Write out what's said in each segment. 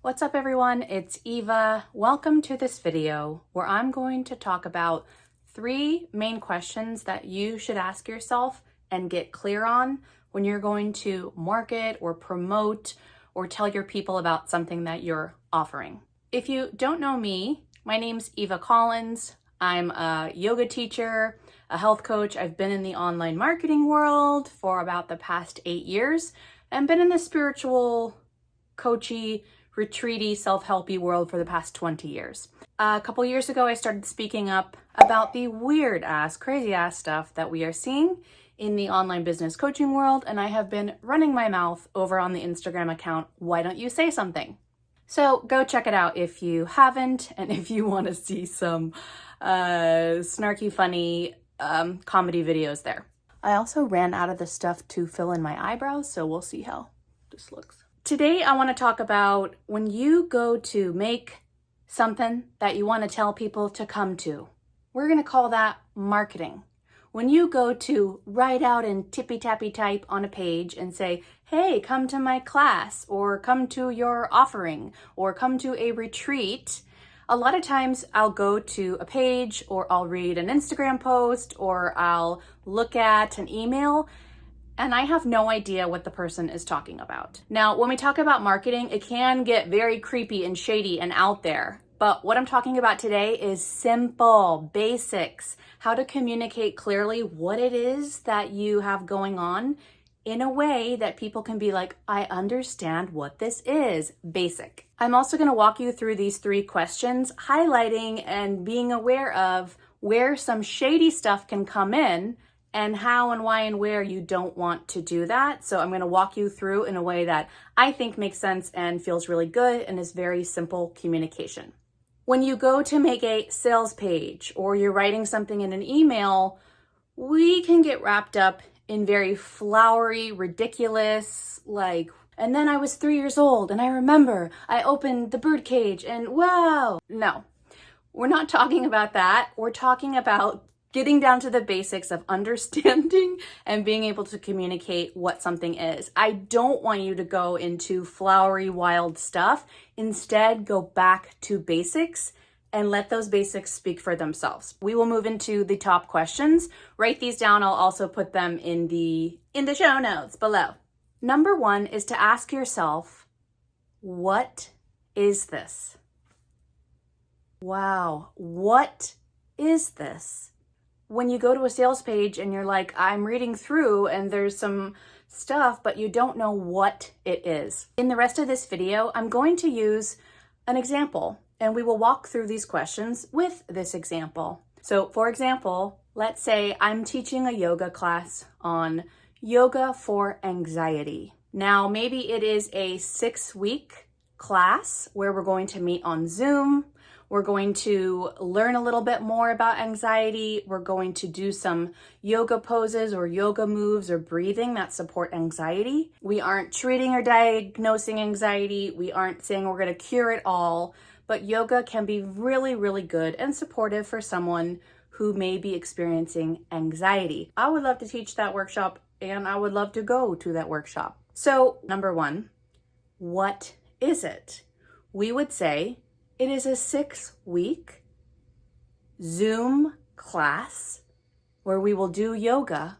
What's up everyone, it's Eva. Welcome to this video where I'm going to talk about 3 main questions that you should ask yourself and get clear on when you're going to market or promote or tell your people about something that you're offering. If you don't know me, my name's Eva Collins. I'm a yoga teacher, a health coach. I've been in the online marketing world for about the past 8 years and been in the spiritual, coachy, retreaty, self-helpy world for the past 20 years. A couple years ago, I started speaking up about the weird ass, crazy ass stuff that we are seeing in the online business coaching world, and I have been running my mouth over on the Instagram account, Why Don't You Say Something? So go check it out if you haven't, and if you want to see some snarky, funny comedy videos there. I also ran out of the stuff to fill in my eyebrows, so we'll see how this looks. Today, I want to talk about when you go to make something that you want to tell people to come to. We're going to call that marketing. When you go to write out in tippy-tappy type on a page and say, hey, come to my class, or come to your offering, or come to a retreat, a lot of times I'll go to a page, or I'll read an Instagram post, or I'll look at an email, and I have no idea what the person is talking about. Now, when we talk about marketing, it can get very creepy and shady and out there. But what I'm talking about today is simple basics, how to communicate clearly what it is that you have going on in a way that people can be like, I understand what this is, basic. I'm also gonna walk you through these 3 questions, highlighting and being aware of where some shady stuff can come in and how and why and where you don't want to do that. So I'm going to walk you through in a way that I think makes sense and feels really good and is very simple communication. When you go to make a sales page or you're writing something in an email, we can get wrapped up in very flowery, ridiculous, like, and then I was 3 years old and I remember I opened the bird cage and wow. No, we're not talking about that. We're talking about getting down to the basics of understanding and being able to communicate what something is. I don't want you to go into flowery, wild stuff. Instead, go back to basics and let those basics speak for themselves. We will move into the top questions. Write these down. I'll also put them in the show notes below. Number 1 is to ask yourself, what is this? Wow, what is this? When you go to a sales page and you're like, I'm reading through and there's some stuff, but you don't know what it is. In the rest of this video, I'm going to use an example and we will walk through these questions with this example. So for example, let's say I'm teaching a yoga class on yoga for anxiety. Now, maybe it is a 6-week class where we're going to meet on Zoom. We're going to learn a little bit more about anxiety. We're going to do some yoga poses or yoga moves or breathing that support anxiety. We aren't treating or diagnosing anxiety. We aren't saying we're going to cure it all, but yoga can be really, really good and supportive for someone who may be experiencing anxiety. I would love to teach that workshop and I would love to go to that workshop. So, number 1, what is it? We would say, it is a 6-week Zoom class where we will do yoga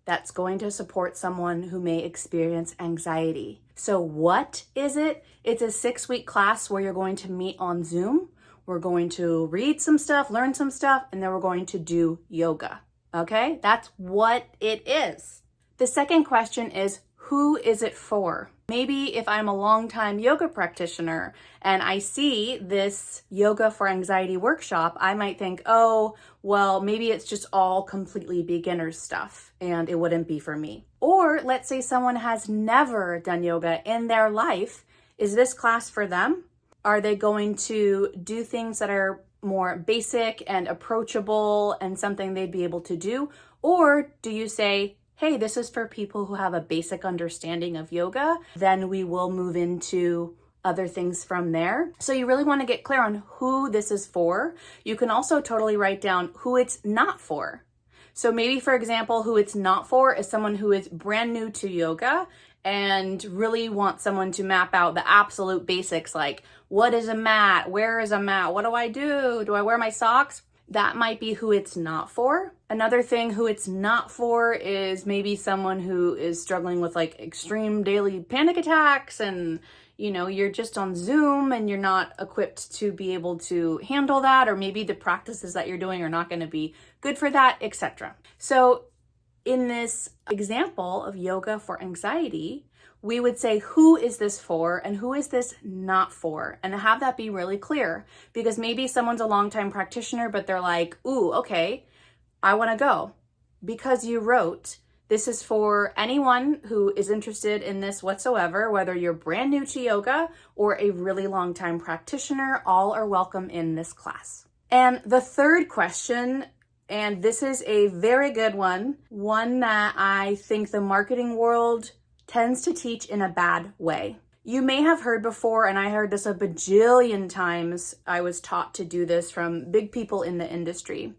that's going to support someone who may experience anxiety. So what is it? It's a 6-week class where you're going to meet on Zoom. We're going to read some stuff, learn some stuff, and then we're going to do yoga. Okay? That's what it is. The second question is, who is it for? Maybe if I'm a longtime yoga practitioner and I see this yoga for anxiety workshop, I might think, oh, well, maybe it's just all completely beginner stuff and it wouldn't be for me. Or let's say someone has never done yoga in their life. Is this class for them? Are they going to do things that are more basic and approachable and something they'd be able to do? Or do you say, hey, this is for people who have a basic understanding of yoga, then we will move into other things from there. So you really want to get clear on who this is for. You can also totally write down who it's not for. So maybe, for example, who it's not for is someone who is brand new to yoga and really want someone to map out the absolute basics, like what is a mat? Where is a mat? What do I do? Do I wear my socks? That might be who it's not for. Another thing who it's not for is maybe someone who is struggling with like extreme daily panic attacks, and you're just on Zoom and you're not equipped to be able to handle that, or maybe the practices that you're doing are not going to be good for that, etc. So in this example of yoga for anxiety, we would say, who is this for and who is this not for? And have that be really clear, because maybe someone's a longtime practitioner, but they're like, ooh, okay, I want to go. Because you wrote, this is for anyone who is interested in this whatsoever, whether you're brand new to yoga or a really long time practitioner, all are welcome in this class. And the third question, and this is a very good one that I think the marketing world tends to teach in a bad way. You may have heard before, and I heard this a bajillion times, I was taught to do this from big people in the industry,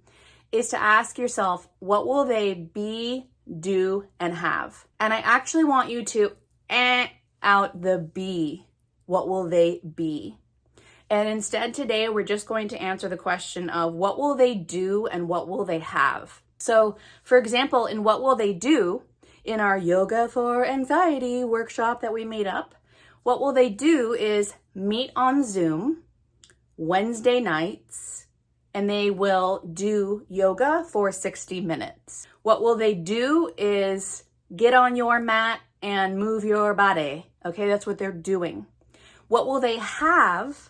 is to ask yourself, what will they be, do, and have? And I actually want you to out the be. What will they be? And instead today, we're just going to answer the question of what will they do and what will they have? So for example, in what will they do, in our Yoga for Anxiety workshop that we made up, what will they do is meet on Zoom Wednesday nights, and they will do yoga for 60 minutes. What will they do is get on your mat and move your body. Okay, that's what they're doing. What will they have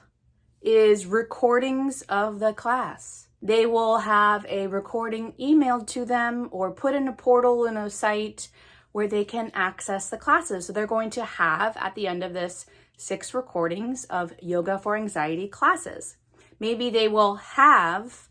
is recordings of the class. They will have a recording emailed to them or put in a portal in a site where they can access the classes. So they're going to have, at the end of this, 6 recordings of Yoga for Anxiety classes. Maybe they will have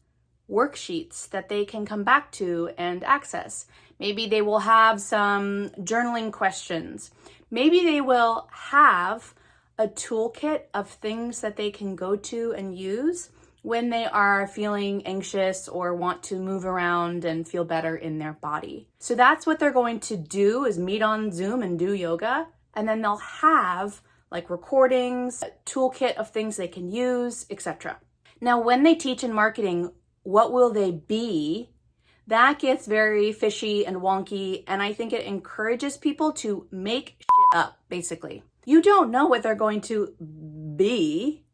worksheets that they can come back to and access. Maybe they will have some journaling questions. Maybe they will have a toolkit of things that they can go to and use when they are feeling anxious or want to move around and feel better in their body. So that's what they're going to do, is meet on Zoom and do yoga. And then they'll have like recordings, a toolkit of things they can use, etc. Now, when they teach in marketing, what will they be? That gets very fishy and wonky. And I think it encourages people to make shit up, basically. You don't know what they're going to be.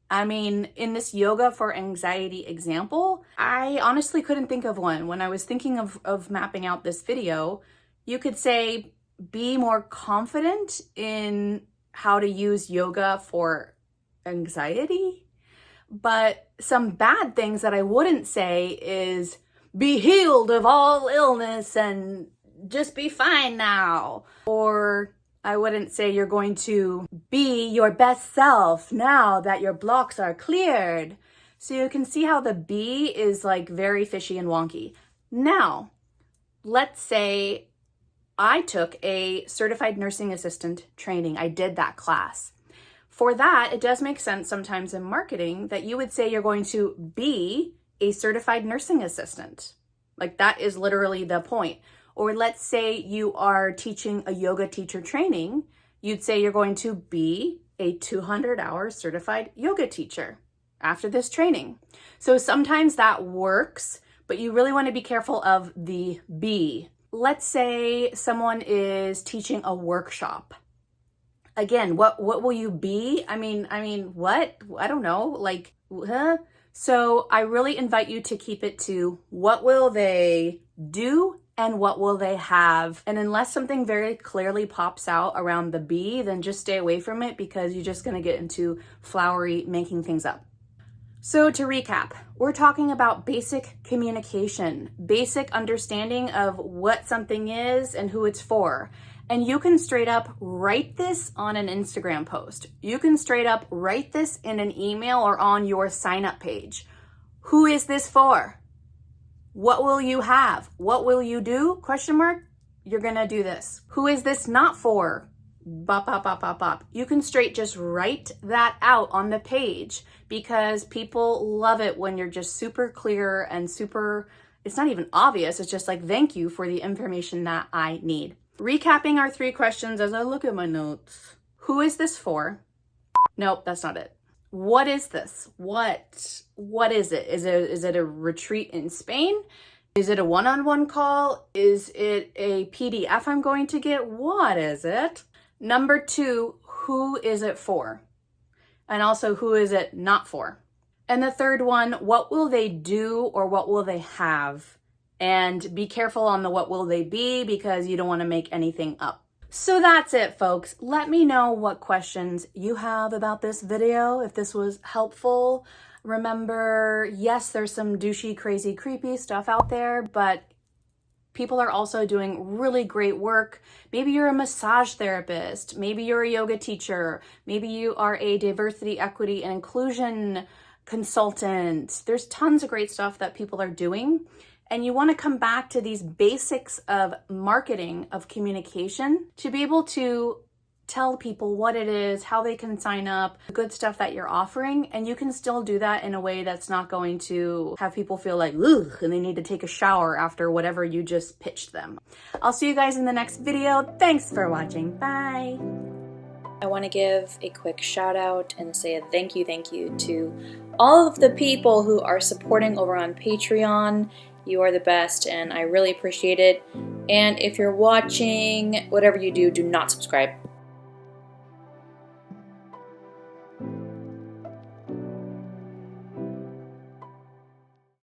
I mean, in this Yoga for Anxiety example, I honestly couldn't think of one. When I was thinking of mapping out this video, you could say, be more confident in how to use yoga for anxiety. But some bad things that I wouldn't say is, be healed of all illness and just be fine now. Or I wouldn't say you're going to be your best self now that your blocks are cleared. So you can see how the be is like very fishy and wonky. Now, let's say I took a certified nursing assistant training. I did that class. For that, it does make sense sometimes in marketing that you would say you're going to be a certified nursing assistant. Like that is literally the point. Or let's say you are teaching a yoga teacher training, you'd say you're going to be a 200-hour certified yoga teacher after this training. So sometimes that works, but you really want to be careful of the be. Let's say someone is teaching a workshop. Again, what will you be? I mean, what? I don't know. Like, huh? So I really invite you to keep it to what will they do and what will they have? And unless something very clearly pops out around the be, then just stay away from it, because you're just going to get into flowery making things up. So to recap, we're talking about basic communication, basic understanding of what something is and who it's for. And you can straight up write this on an Instagram post. You can straight up write this in an email or on your sign up page. Who is this for? What will you have? What will you do? Question mark. You're going to do this. Who is this not for? Bop, bop, bop, bop, bop. You can straight just write that out on the page, because people love it when you're just super clear and super, it's not even obvious. It's just like, thank you for the information that I need. Recapping our 3 questions as I look at my notes. Who is this for? Nope, that's not it. What is this? What is it? Is it a retreat in Spain? Is it a one-on-one call? Is it a PDF I'm going to get? What is it? Number 2, who is it for? And also, who is it not for? And the third one, what will they do or what will they have? And be careful on the what will they be, because you don't want to make anything up. So that's it, folks. Let me know what questions you have about this video, if this was helpful. Remember, yes, there's some douchey, crazy, creepy stuff out there, but people are also doing really great work. Maybe you're a massage therapist. Maybe you're a yoga teacher. Maybe you are a diversity, equity, and inclusion consultant. There's tons of great stuff that people are doing. And you want to come back to these basics of marketing, of communication, to be able to tell people what it is, how they can sign up, the good stuff that you're offering. And you can still do that in a way that's not going to have people feel like, ugh, and they need to take a shower after whatever you just pitched them. I'll see you guys in the next video. Thanks for watching. Bye. I want to give a quick shout out and say a thank you to all of the people who are supporting over on Patreon. You are the best, and I really appreciate it. And if you're watching, whatever you do, do not subscribe.